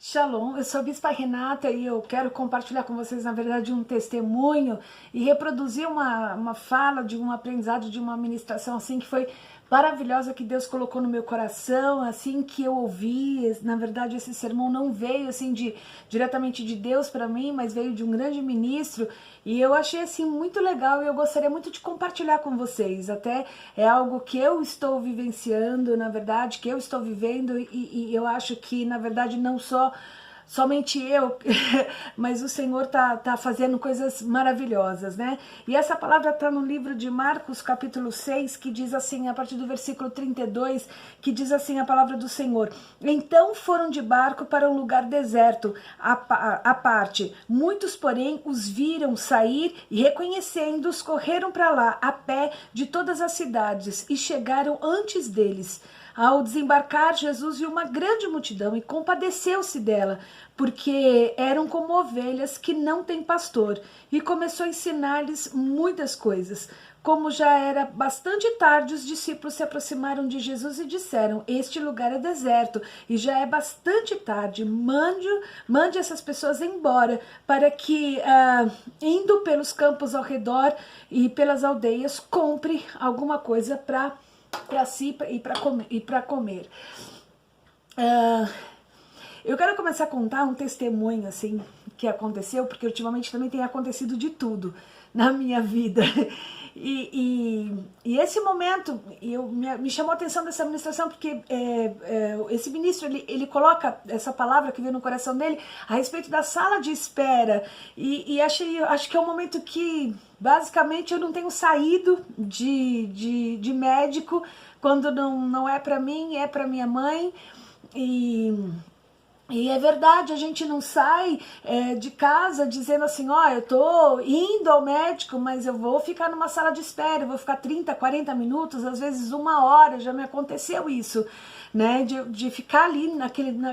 Shalom, eu sou a Bispa Renata e eu quero compartilhar com vocês, na verdade, um testemunho e reproduzir uma fala de um aprendizado, de uma ministração assim que foi maravilhosa, que Deus colocou no meu coração, assim que eu ouvi. Na verdade, esse sermão não veio assim diretamente de Deus para mim, mas veio de um grande ministro, e eu achei assim muito legal e eu gostaria muito de compartilhar com vocês. Até é algo que eu estou vivenciando, na verdade, que eu estou vivendo, e eu acho que, na verdade, não somente eu, mas o Senhor tá fazendo coisas maravilhosas, né? E essa palavra está no livro de Marcos, capítulo 6, que diz assim, a partir do versículo 32, que diz assim a palavra do Senhor: então foram de barco para um lugar deserto, à parte. Muitos, porém, os viram sair e, reconhecendo-os, correram para lá, a pé, de todas as cidades, e chegaram antes deles. Ao desembarcar, Jesus viu uma grande multidão e compadeceu-se dela, porque eram como ovelhas que não têm pastor, e começou a ensinar-lhes muitas coisas. Como já era bastante tarde, os discípulos se aproximaram de Jesus e disseram: este lugar é deserto e já é bastante tarde, mande essas pessoas embora, para que, indo pelos campos ao redor e pelas aldeias, compre alguma coisa para si e para comer. Eu quero começar a contar um testemunho assim que aconteceu, porque ultimamente também tem acontecido de tudo na minha vida. E esse momento me chamou a atenção dessa ministração, porque esse ministro ele coloca essa palavra que veio no coração dele a respeito da sala de espera, e acho que é um momento que basicamente eu não tenho saído de médico quando não é para mim, é para minha mãe. E é verdade, a gente não sai de casa dizendo assim: ó, eu tô indo ao médico, mas eu vou ficar numa sala de espera, eu vou ficar 30, 40 minutos, às vezes 1 hora, já me aconteceu isso, né, de ficar ali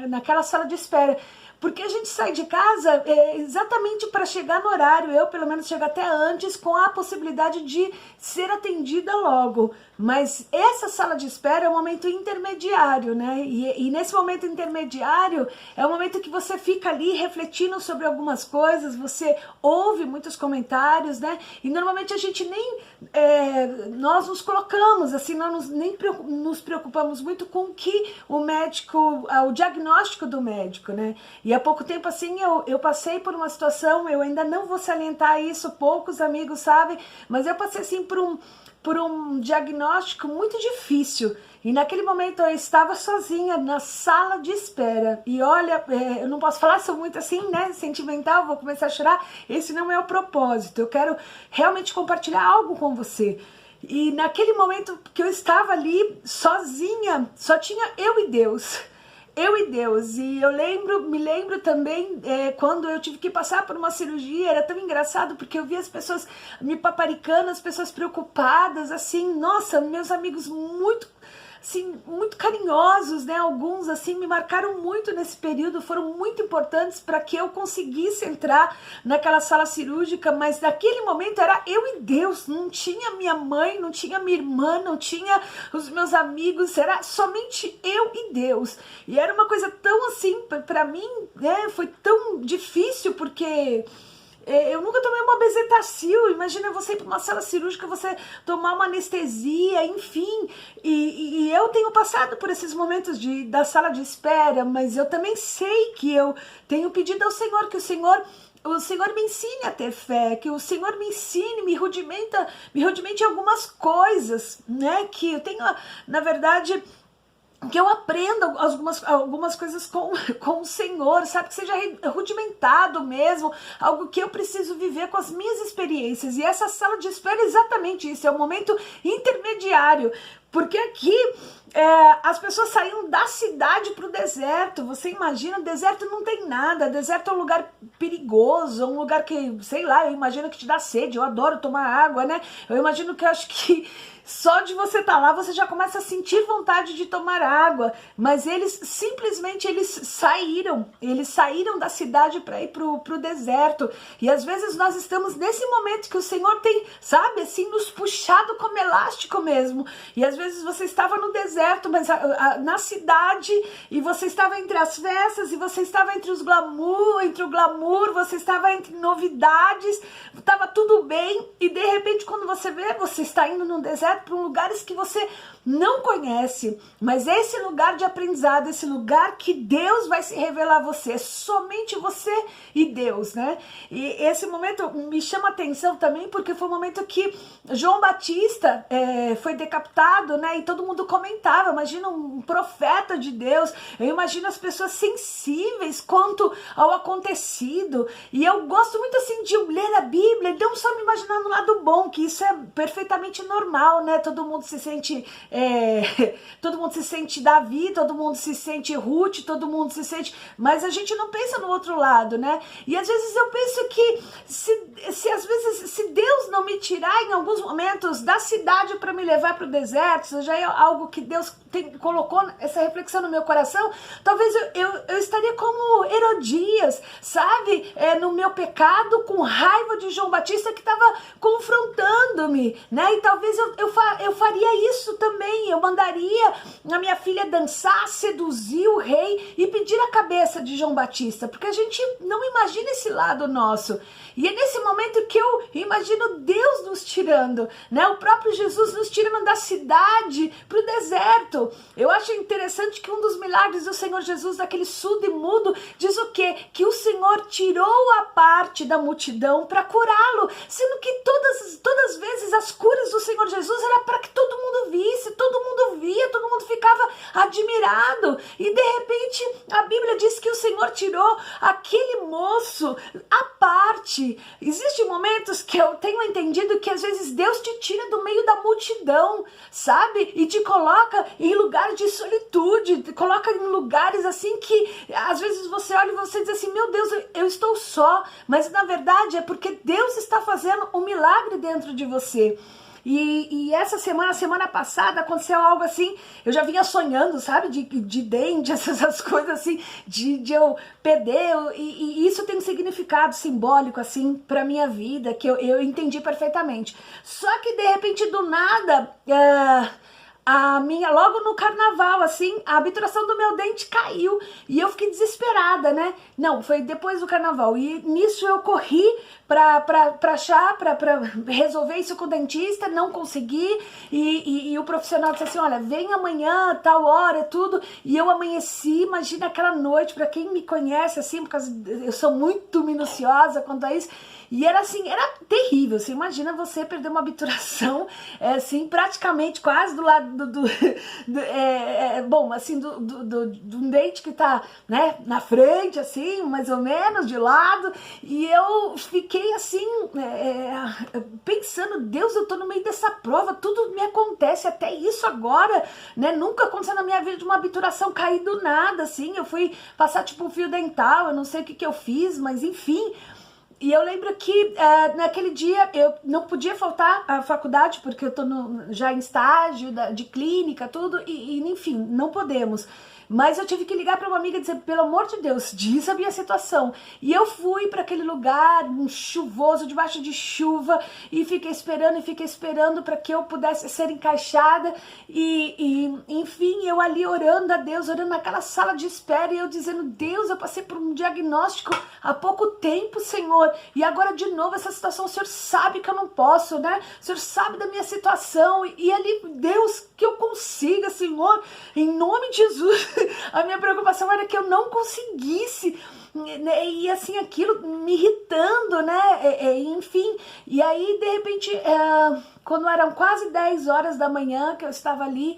naquela sala de espera. Porque a gente sai de casa exatamente para chegar no horário, eu pelo menos chego até antes, com a possibilidade de ser atendida logo. Mas essa sala de espera é um momento intermediário, né? E nesse momento intermediário é um momento que você fica ali refletindo sobre algumas coisas, você ouve muitos comentários, né? E normalmente a gente nem... nós nos colocamos, assim, nós nem nos preocupamos muito com o que o médico, o diagnóstico do médico, né? E há pouco tempo, assim, eu passei por uma situação, eu ainda não vou salientar isso, poucos amigos sabem, mas eu passei, assim, por um diagnóstico muito difícil. E naquele momento eu estava sozinha na sala de espera. E olha, eu não posso falar, sou muito assim, né, sentimental, vou começar a chorar. Esse não é o propósito. Eu quero realmente compartilhar algo com você. E naquele momento que eu estava ali sozinha, só tinha eu e Deus. Eu e Deus. E eu me lembro também quando eu tive que passar por uma cirurgia, era tão engraçado porque eu via as pessoas me paparicando, as pessoas preocupadas, assim, nossa, meus amigos muito carinhosos, né? Alguns assim me marcaram muito nesse período, foram muito importantes para que eu conseguisse entrar naquela sala cirúrgica, mas naquele momento era eu e Deus, não tinha minha mãe, não tinha minha irmã, não tinha os meus amigos, era somente eu e Deus. E era uma coisa tão assim, para mim, né? Foi tão difícil, porque eu nunca tomei uma bezetacil. Imagina você ir para uma sala cirúrgica, você tomar uma anestesia, enfim. E eu tenho passado por esses momentos da sala de espera, mas eu também sei que eu tenho pedido ao Senhor que o Senhor me ensine a ter fé, que o Senhor me ensine, me rudimente algumas coisas, né? Que eu tenho, na verdade, que eu aprenda algumas coisas com o Senhor, sabe? Que seja rudimentado mesmo, algo que eu preciso viver com as minhas experiências. E essa sala de espera é exatamente isso, é um momento intermediário, porque aqui as pessoas saíam da cidade para o deserto. Você imagina, deserto não tem nada, deserto é um lugar perigoso, um lugar que, sei lá, eu imagino que te dá sede. Eu adoro tomar água, né? Eu imagino que, eu acho que só de você estar lá, você já começa a sentir vontade de tomar água. Mas eles simplesmente saíram da cidade para ir pro deserto. E às vezes nós estamos nesse momento que o Senhor tem, sabe, assim, nos puxado como elástico mesmo. E às vezes você estava no deserto, mas na cidade, e você estava entre as festas, e você estava entre o glamour, você estava entre novidades, estava tudo bem, e de repente quando você vê, você está indo no deserto para lugares que você não conhece, mas esse lugar de aprendizado, esse lugar que Deus vai se revelar a você, somente você e Deus, né? E esse momento me chama atenção também porque foi o momento que João Batista foi decapitado, né? E todo mundo comentava, imagina um profeta de Deus, eu imagino as pessoas sensíveis quanto ao acontecido, e eu gosto muito assim de ler a Bíblia, não só me imaginar no lado bom, que isso é perfeitamente normal, né? Todo mundo se sente Davi, todo mundo se sente Ruth, todo mundo se sente, mas a gente não pensa no outro lado, né? E às vezes eu penso que se Deus não me tirar em alguns momentos da cidade para me levar para o deserto, isso já é algo que Deus colocou essa reflexão no meu coração, talvez eu estaria como Herodias, sabe? No meu pecado, com raiva de João Batista que estava confrontando-me, né? E talvez eu faria isso também, eu mandaria a minha filha dançar, seduzir o rei e pedir a cabeça de João Batista, porque a gente não imagina esse lado nosso. E é nesse momento que eu imagino Deus nos tirando, né? O próprio Jesus nos tirando da cidade para o deserto. Eu acho interessante que um dos milagres do Senhor Jesus, daquele surdo e mudo, diz o quê? Que o Senhor tirou a parte da multidão para curá-lo, sendo que todas as vezes as curas do Senhor Jesus era para que todo mundo visse, todo mundo via, todo mundo ficava admirado. E de repente a Bíblia diz que o Senhor tirou aquele moço à parte. Existem momentos que eu tenho entendido que às vezes Deus te tira do meio da multidão, sabe? E te coloca em lugares de solitude, te coloca em lugares assim que às vezes você olha e você diz assim, meu Deus, eu estou só, mas na verdade é porque Deus está fazendo um milagre dentro de você. E essa semana passada, aconteceu algo assim, eu já vinha sonhando, sabe, de dente, essas coisas assim, de eu perder, e isso tem um significado simbólico, assim, pra minha vida, que eu entendi perfeitamente. Só que, de repente, do nada, logo no carnaval, assim, a obturação do meu dente caiu e eu fiquei desesperada, né? Não, foi depois do carnaval. E nisso eu corri pra resolver isso com o dentista, não consegui. E o profissional disse assim, olha, vem amanhã, tal hora, tudo. E eu amanheci, imagina aquela noite, pra quem me conhece, assim, porque eu sou muito minuciosa quanto a isso. E era assim, era terrível. Você imagina você perder uma obturação, assim, praticamente quase do lado bom, assim, do dente que tá, né, na frente, assim, mais ou menos, de lado. E eu fiquei assim, pensando, Deus, eu tô no meio dessa prova, tudo me acontece, até isso agora, né? Nunca aconteceu na minha vida de uma obturação cair do nada, assim. Eu fui passar tipo um fio dental, eu não sei o que eu fiz, mas enfim. E eu lembro que naquele dia eu não podia faltar à faculdade, porque eu tô já em estágio de clínica, tudo, e enfim, não podemos. Mas eu tive que ligar para uma amiga e dizer, pelo amor de Deus, diz a minha situação. E eu fui para aquele lugar, um chuvoso, debaixo de chuva, e fiquei esperando para que eu pudesse ser encaixada. Enfim, eu ali orando a Deus, orando naquela sala de espera, e eu dizendo, Deus, eu passei por um diagnóstico há pouco tempo, Senhor, e agora de novo essa situação, o Senhor sabe que eu não posso, né? O Senhor sabe da minha situação, e ali, Deus, que eu consiga, Senhor, em nome de Jesus. A minha preocupação era que eu não conseguisse, e assim, aquilo me irritando, né, enfim. E aí, de repente, quando eram quase 10 horas da manhã que eu estava ali,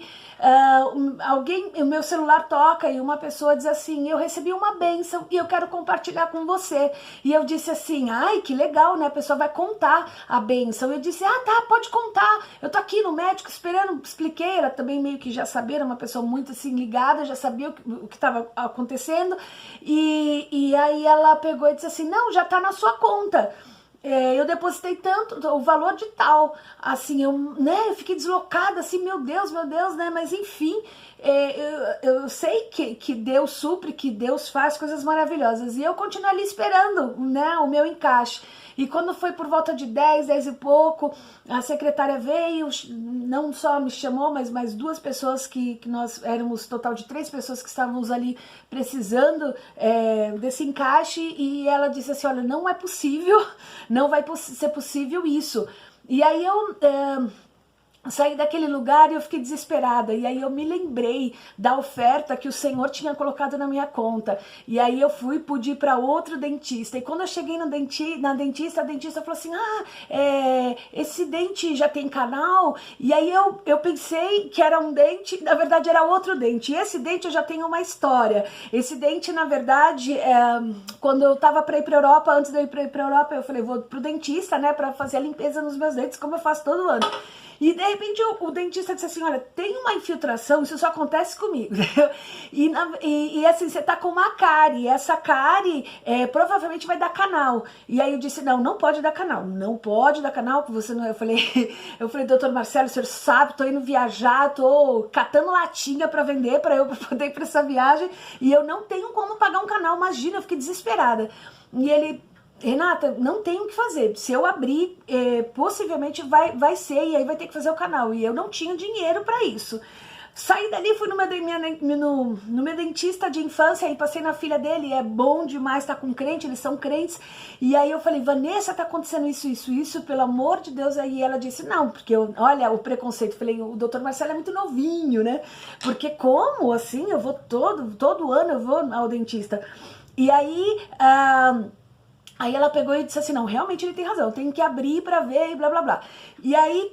o meu celular toca e uma pessoa diz assim, eu recebi uma bênção e eu quero compartilhar com você. E eu disse assim, ai, que legal, né, a pessoa vai contar a bênção. Eu disse, tá, pode contar, eu tô aqui no médico esperando, expliquei, ela também meio que já sabia, era uma pessoa muito assim ligada, já sabia o que estava acontecendo, e aí ela pegou e disse assim, não, já tá na sua conta. eu depositei tanto, o valor de tal, assim, eu fiquei deslocada, assim, meu Deus, né, mas enfim, eu sei que Deus supre, que Deus faz coisas maravilhosas, e eu continuo ali esperando, né, o meu encaixe. E quando foi por volta de 10 e pouco, a secretária veio, não só me chamou, mas mais 2 pessoas que nós éramos, total de 3 pessoas que estávamos ali precisando desse encaixe, e ela disse assim, olha, não é possível, não vai ser possível isso. E aí eu saí daquele lugar e eu fiquei desesperada, e aí eu me lembrei da oferta que o Senhor tinha colocado na minha conta, e aí eu pude ir para outro dentista, e quando eu cheguei na dentista, a dentista falou assim, esse dente já tem canal, e aí eu pensei que era um dente, na verdade era outro dente, e esse dente eu já tenho uma história. Esse dente, na verdade, quando eu tava para ir para Europa, antes de eu ir para Europa, eu falei, vou pro dentista, né, para fazer a limpeza nos meus dentes, como eu faço todo ano. E de repente o dentista disse assim, olha, tem uma infiltração, isso só acontece comigo. E assim, você tá com uma cárie, e essa cárie provavelmente vai dar canal. E aí eu disse, não pode dar canal, não pode dar canal, que você não... Eu falei, doutor Marcelo, o senhor sabe, tô indo viajar, tô catando latinha pra vender, pra eu poder ir pra essa viagem, e eu não tenho como pagar um canal, imagina, eu fiquei desesperada. E ele... Renata, não tem o que fazer, se eu abrir, possivelmente vai ser, e aí vai ter que fazer o canal, e eu não tinha dinheiro para isso. Saí dali, fui no meu dentista de infância, aí passei na filha dele, é bom demais, tá com crente, eles são crentes, e aí eu falei, Vanessa, tá acontecendo isso, pelo amor de Deus, aí ela disse, não, porque olha o preconceito, falei, o doutor Marcelo é muito novinho, né, porque como, assim, eu vou todo ano eu vou ao dentista, e aí... Aí ela pegou e disse assim, não, realmente ele tem razão, eu tenho que abrir pra ver e blá blá blá. E aí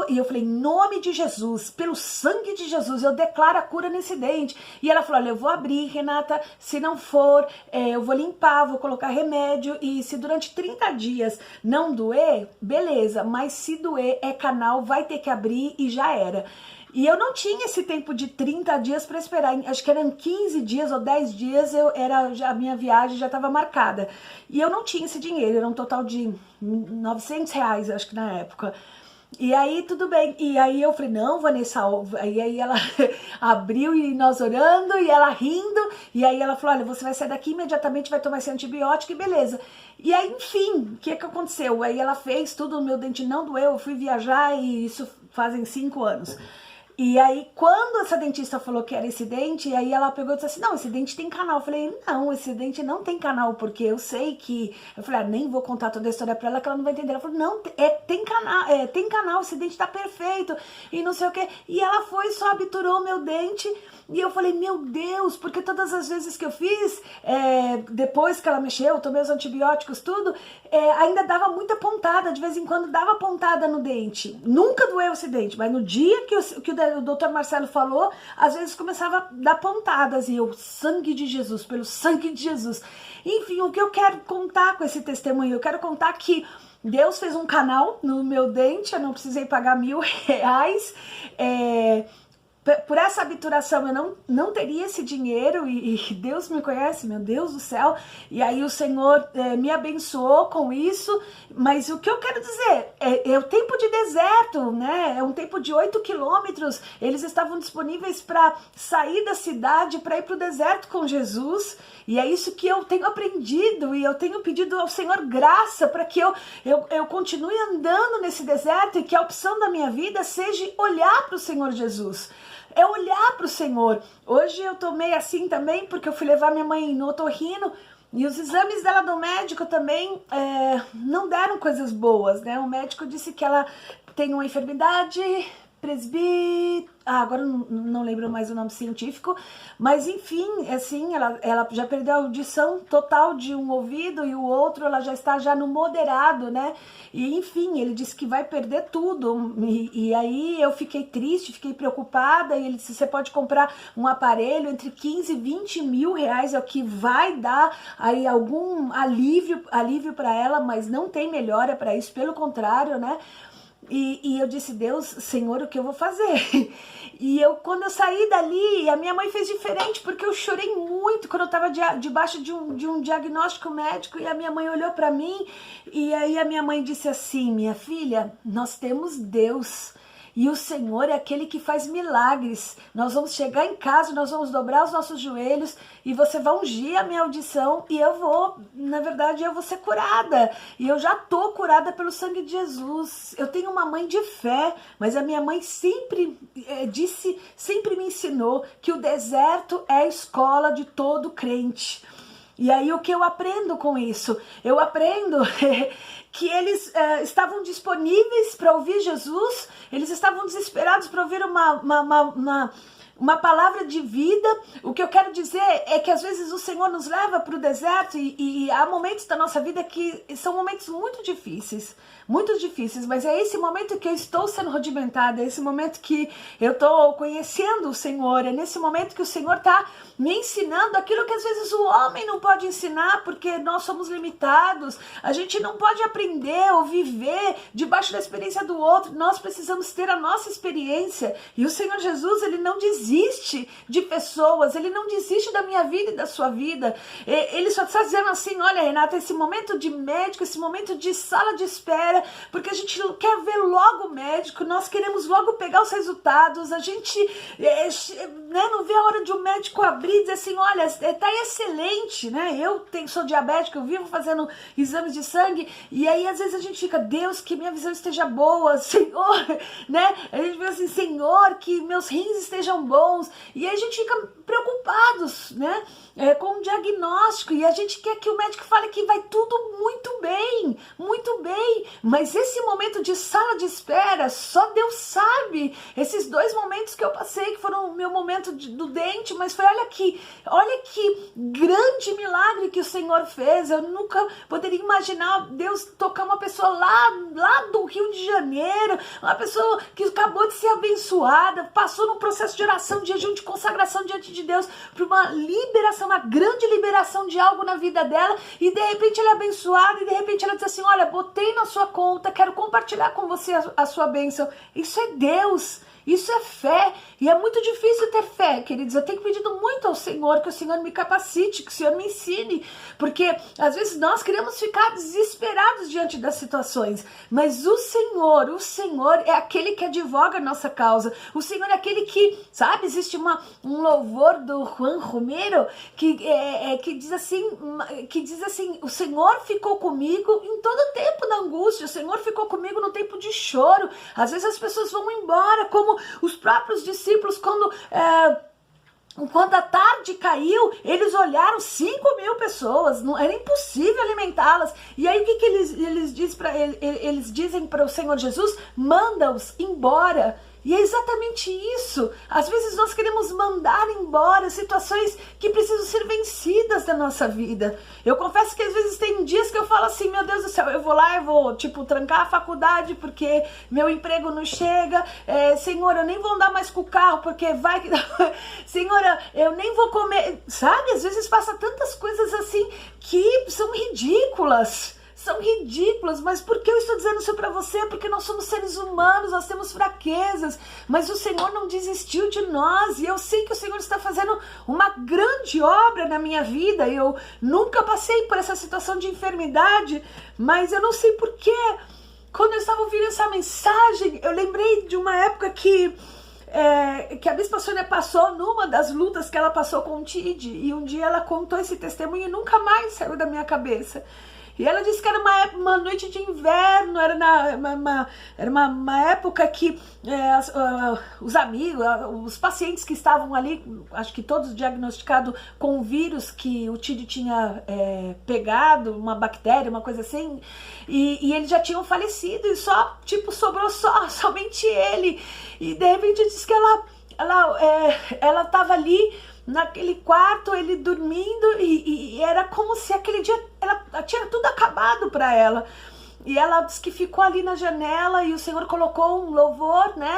e eu falei, em nome de Jesus, pelo sangue de Jesus, eu declaro a cura nesse dente. E ela falou, olha, eu vou abrir, Renata, se não for, eu vou limpar, vou colocar remédio, e se durante 30 dias não doer, beleza, mas se doer é canal, vai ter que abrir e já era. E eu não tinha esse tempo de 30 dias para esperar, acho que eram 15 dias ou 10 dias, a minha viagem já estava marcada. E eu não tinha esse dinheiro, era um total de R$900, acho que na época. E aí tudo bem, e aí eu falei, não, Vanessa, aí ela abriu e nós orando, e ela rindo, e aí ela falou, olha, você vai sair daqui imediatamente, vai tomar esse antibiótico e beleza. E aí, enfim, o que aconteceu? Aí ela fez tudo, o meu dente não doeu, eu fui viajar e isso fazem 5 anos. E aí, quando essa dentista falou que era esse dente, aí ela pegou e disse assim, não, esse dente tem canal. Eu falei, não, esse dente não tem canal, porque eu sei que... Eu falei, nem vou contar toda a história pra ela, que ela não vai entender. Ela falou, não, tem canal, esse dente tá perfeito, e não sei o quê. E ela foi, só obturou o meu dente, e eu falei, meu Deus, porque todas as vezes que eu fiz, depois que ela mexeu, tomei os antibióticos, tudo, ainda dava muita pontada, de vez em quando dava pontada no dente. Nunca doeu esse dente, mas no dia que o doutor Marcelo falou, às vezes começava a dar pontadas, e eu, sangue de Jesus, pelo sangue de Jesus. Enfim, o que eu quero contar com esse testemunho? Eu quero contar que Deus fez um canal no meu dente, eu não precisei pagar R$1.000, por essa obturação eu não teria esse dinheiro, e Deus me conhece, meu Deus do céu, e aí o Senhor me abençoou com isso. Mas o que eu quero dizer, é o tempo de deserto, né? É um tempo de 8 quilômetros, eles estavam disponíveis para sair da cidade, para ir para o deserto com Jesus, e é isso que eu tenho aprendido, e eu tenho pedido ao Senhor graça para que eu continue andando nesse deserto, e que a opção da minha vida seja olhar para o Senhor Jesus. É olhar para o Senhor. Hoje eu tô meio assim também, porque eu fui levar minha mãe no otorrino, e os exames dela do médico também não deram coisas boas, né? O médico disse que ela tem uma enfermidade agora não lembro mais o nome científico, mas enfim, assim, ela já perdeu a audição total de um ouvido, e o outro ela já está no moderado, né? E enfim, ele disse que vai perder tudo, e aí eu fiquei triste, fiquei preocupada, e ele disse, você pode comprar um aparelho entre 15 e 20 mil reais, é o que vai dar aí algum alívio para ela, mas não tem melhora para isso, pelo contrário, né? E eu disse, Deus, Senhor, o que eu vou fazer? Quando eu saí dali, a minha mãe fez diferente, porque eu chorei muito quando eu estava debaixo de um diagnóstico médico, e a minha mãe olhou para mim, e aí a minha mãe disse assim, minha filha, nós temos Deus, e o Senhor é aquele que faz milagres. Nós vamos chegar em casa, nós vamos dobrar os nossos joelhos e você vai ungir a minha audição e eu vou, na verdade, eu vou ser curada. E eu já tô curada pelo sangue de Jesus. Eu tenho uma mãe de fé, mas a minha mãe sempre sempre me ensinou que o deserto é a escola de todo crente. E aí o que eu aprendo com isso? Eu aprendo que eles estavam disponíveis para ouvir Jesus, eles estavam desesperados para ouvir uma palavra de vida. O que eu quero dizer é que às vezes o Senhor nos leva para o deserto e há momentos da nossa vida que são momentos muito difíceis, mas é esse momento que eu estou sendo rudimentada, é esse momento que eu estou conhecendo o Senhor, é nesse momento que o Senhor está me ensinando aquilo que às vezes o homem não pode ensinar, porque nós somos limitados, a gente não pode aprender ou viver debaixo da experiência do outro, nós precisamos ter a nossa experiência, e o Senhor Jesus, Ele não desiste de pessoas, Ele não desiste da minha vida e da sua vida, Ele só está dizendo assim, olha Renata, esse momento de médico, esse momento de sala de espera, porque a gente não quer ver logo o médico, nós queremos logo pegar os resultados, a gente não vê a hora de um médico abrir e dizer assim, olha, tá excelente, né? Eu sou diabética, eu vivo fazendo exames de sangue, e aí às vezes a gente fica, Deus, que minha visão esteja boa, Senhor, né? A gente fica assim, Senhor, que meus rins estejam bons, e aí a gente fica preocupados, né? Com o diagnóstico, e a gente quer que o médico fale que vai tudo muito bem, mas esse momento de sala de espera, só Deus sabe, esses 2 momentos que eu passei, que foram o meu momento do dente, mas foi, olha que grande milagre que o Senhor fez, eu nunca poderia imaginar Deus tocar uma pessoa lá do Rio de Janeiro, uma pessoa que acabou de ser abençoada, passou num processo de oração, de jejum, de consagração diante de Deus, para uma liberação, uma grande liberação de algo na vida dela, e de repente ela é abençoada, e de repente ela diz assim, olha, botei na sua conta, quero compartilhar com você a sua bênção. Isso é Deus, isso é fé, e é muito difícil ter fé, queridos. Eu tenho pedido muito ao Senhor, que o Senhor me capacite, que o Senhor me ensine, porque às vezes nós queremos ficar desesperados diante das situações, mas o Senhor é aquele que advoga a nossa causa, o Senhor é aquele que, sabe, existe um louvor do Juan Romero, que diz assim, o Senhor ficou comigo em todo o tempo da angústia, o Senhor ficou comigo no tempo de choro. Às vezes as pessoas vão embora, como os próprios discípulos, quando a tarde caiu, eles olharam 5.000 pessoas, não era impossível alimentá-las. E aí o que eles dizem para o Senhor Jesus? Manda-os embora. E é exatamente isso. Às vezes nós queremos mandar embora situações que precisam ser vencidas da nossa vida. Eu confesso que às vezes tem dias que eu falo assim, meu Deus do céu, eu vou lá, eu vou trancar a faculdade porque meu emprego não chega. Senhor, eu nem vou andar mais com o carro porque vai que... Senhor, eu nem vou comer. Sabe, às vezes passa tantas coisas assim que são ridículas. Mas por que eu estou dizendo isso para você? Porque nós somos seres humanos, nós temos fraquezas, mas o Senhor não desistiu de nós, e eu sei que o Senhor está fazendo uma grande obra na minha vida. Eu nunca passei por essa situação de enfermidade, mas eu não sei por quê. Quando eu estava ouvindo essa mensagem, eu lembrei de uma época que a Bispa Sônia passou numa das lutas que ela passou com o TID, e um dia ela contou esse testemunho e nunca mais saiu da minha cabeça. E ela disse que era uma noite de inverno, era uma época que os amigos, os pacientes que estavam ali, acho que todos diagnosticados com o vírus que o TID tinha pegado, uma bactéria, uma coisa assim, e eles já tinham falecido, e sobrou somente ele. E de repente disse que ela estava ali naquele quarto, ele dormindo, e era como se aquele dia tinha tudo acabado para ela. E ela disse que ficou ali na janela, e o Senhor colocou um louvor, né?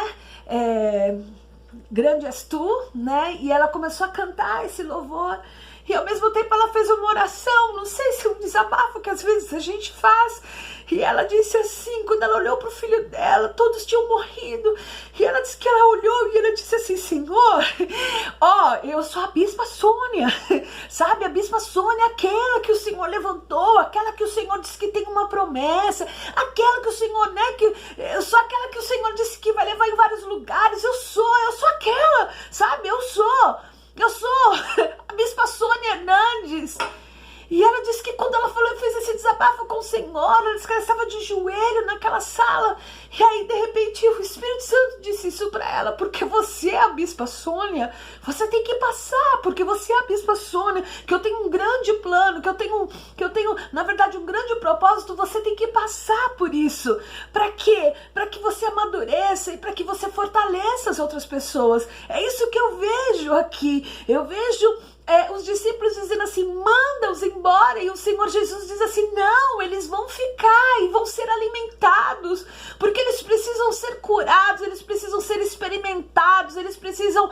Grande és tu, né? E ela começou a cantar esse louvor, e ao mesmo tempo ela fez uma oração, não sei se um desabafo que às vezes a gente faz, E ela disse assim, quando ela olhou para o filho dela, todos tinham morrido. E ela disse que ela olhou e ela disse assim, Senhor, ó, eu sou a Bispa Sônia, sabe? A Bispa Sônia é aquela que o Senhor levantou, aquela que o Senhor disse que tem uma promessa, aquela que o Senhor, né, eu sou aquela que o Senhor disse que vai levar em vários lugares, eu sou aquela, sabe? Eu sou a Bispa Sônia Hernandes. E ela disse que quando ela falou, fez esse desabafo com o Senhor, ela disse que ela estava de joelho naquela sala, e aí de repente o Espírito Santo disse isso para ela, porque você é a Bispa Sônia, você tem que passar, porque você é a Bispa Sônia, que eu tenho um grande plano, que eu tenho na verdade um grande propósito, você tem que passar por isso. Para quê? Para que você amadureça e para que você fortaleça as outras pessoas. É isso que eu vejo aqui, eu vejo os discípulos dizendo assim, manda-os embora, e o Senhor Jesus diz assim, não, eles vão ficar e vão ser alimentados, porque eles precisam ser curados, eles precisam ser experimentados, eles precisam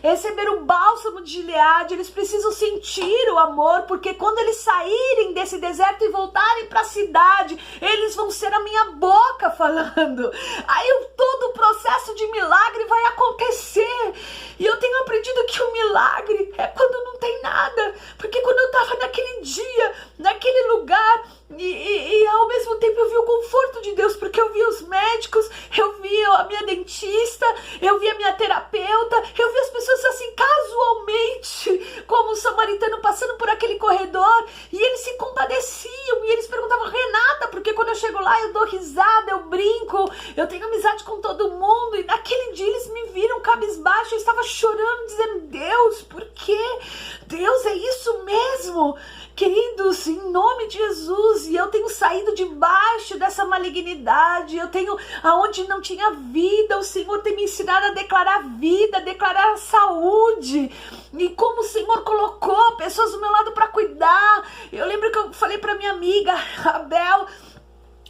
receber o bálsamo de Gileade, eles precisam sentir o amor, porque quando eles saírem desse deserto e voltarem para a cidade, eles vão ser a minha boca falando, aí todo o processo de milagre vai acontecer. E eu tenho aprendido que o milagre é quando não tem nada, porque quando eu estava naquele dia, naquele lugar, e ao mesmo tempo eu vi o conforto de Deus, porque eu vi os médicos, eu vi a minha dentista, eu vi a minha terapeuta, eu vi as pessoas assim casualmente, como o samaritano passando por aquele corredor, e eles se compadeciam, e eles perguntavam, Renata, porque quando eu chego lá eu dou risada, eu brinco, eu tenho amizade com todo mundo, e naquele dia eles me viram cabisbaixo, eu estava chorando, dizendo, Deus, por quê? Deus, é isso mesmo? Queridos, em nome de Jesus, e eu tenho saído debaixo dessa malignidade, eu tenho, aonde não tinha vida, o Senhor tem me ensinado a declarar vida, a declarar saúde, e como o Senhor colocou pessoas do meu lado para cuidar. Eu lembro que eu falei para minha amiga, a Bel,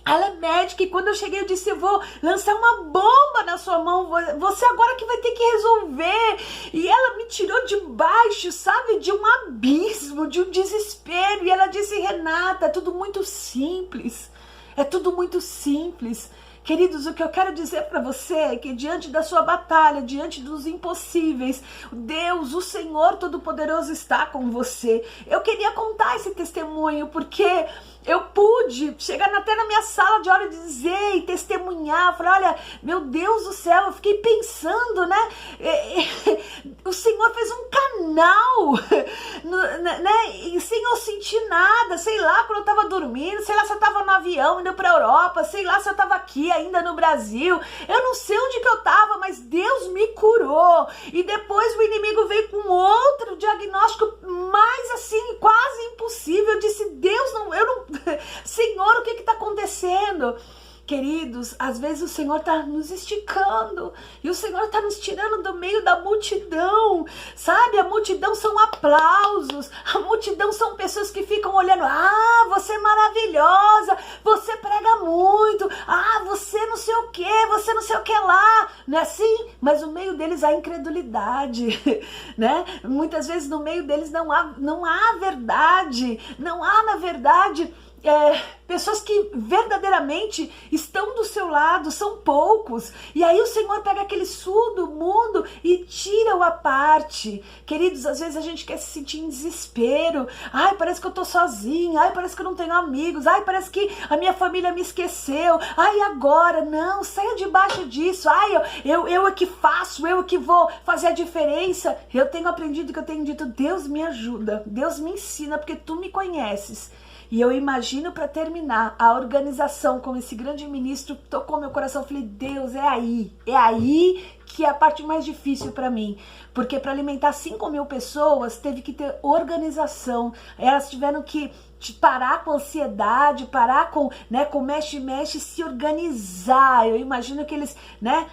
ela é médica, e quando eu cheguei eu disse, eu vou lançar uma bomba na sua mão, você agora que vai ter que resolver. E ela me tirou de baixo, sabe, de um abismo, de um desespero, e ela disse, Renata, é tudo muito simples, é tudo muito simples. Queridos, o que eu quero dizer para você é que diante da sua batalha, diante dos impossíveis, Deus, o Senhor Todo-Poderoso está com você. Eu queria contar esse testemunho porque eu pude chegar até na minha sala de hora e dizer e testemunhar, falar, olha, meu Deus do céu, eu fiquei pensando, né, o Senhor fez um canal, né, e sem eu sentir nada, sei lá, quando eu tava dormindo, sei lá se eu tava no avião indo pra Europa, sei lá se eu tava aqui ainda no Brasil, eu não sei onde que eu tava, mas Deus me curou, e depois o inimigo veio com outro diagnóstico mais assim, quase impossível. Eu disse, Deus, Senhor, o que está acontecendo? Queridos, às vezes o Senhor está nos esticando, e o Senhor está nos tirando do meio da multidão, sabe? A multidão são aplausos, a multidão são pessoas que ficam olhando, você é maravilhosa, você prega muito, você não sei o que, você não sei o que lá, não é assim? Mas no meio deles há incredulidade, né? Muitas vezes no meio deles não há verdade, não há na verdade pessoas que verdadeiramente estão do seu lado, são poucos, e aí o Senhor pega aquele surdo mundo e tira-o à parte. Queridos, às vezes a gente quer se sentir em desespero, parece que eu tô sozinha, parece que eu não tenho amigos, parece que a minha família me esqueceu, agora, não, saia debaixo disso, eu é que faço, eu é que vou fazer a diferença. Eu tenho aprendido que eu tenho dito, Deus me ajuda, Deus me ensina, porque tu me conheces. E eu imagino, para terminar, a organização como esse grande ministro tocou meu coração. Eu falei, Deus, é aí que é a parte mais difícil para mim, porque para alimentar 5.000 pessoas teve que ter organização, elas tiveram que parar com ansiedade, parar com, né, com mexe, se organizar. Eu imagino que eles, né,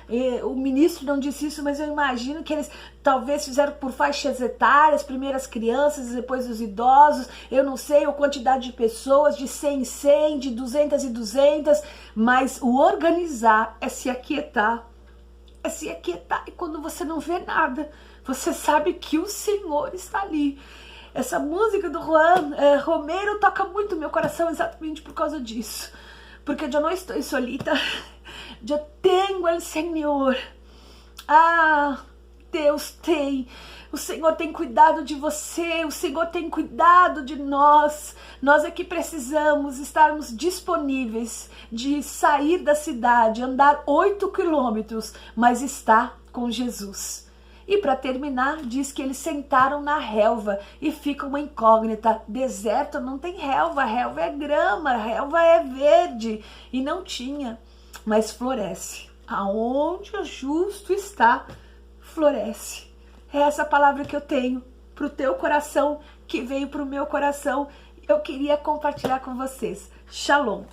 o ministro não disse isso, mas eu imagino que eles talvez fizeram por faixas etárias, primeiro as crianças, depois os idosos, eu não sei a quantidade de pessoas, de 100 em 100, de 200 em 200, mas o organizar é se aquietar, e quando você não vê nada, você sabe que o Senhor está ali. Essa música do Juan Romero toca muito meu coração exatamente por causa disso. porque eu não estou solita, eu tenho o Senhor. Ah, Deus tem, o Senhor tem cuidado de você, o Senhor tem cuidado de nós. Nós é que precisamos estarmos disponíveis de sair da cidade, andar 8 quilômetros, mas estar com Jesus. E para terminar, diz que eles sentaram na relva e fica uma incógnita. Deserto não tem relva, relva é grama, relva é verde. E não tinha, mas floresce. Aonde o justo está, floresce. É essa palavra que eu tenho para o teu coração, que veio para o meu coração. Eu queria compartilhar com vocês. Shalom.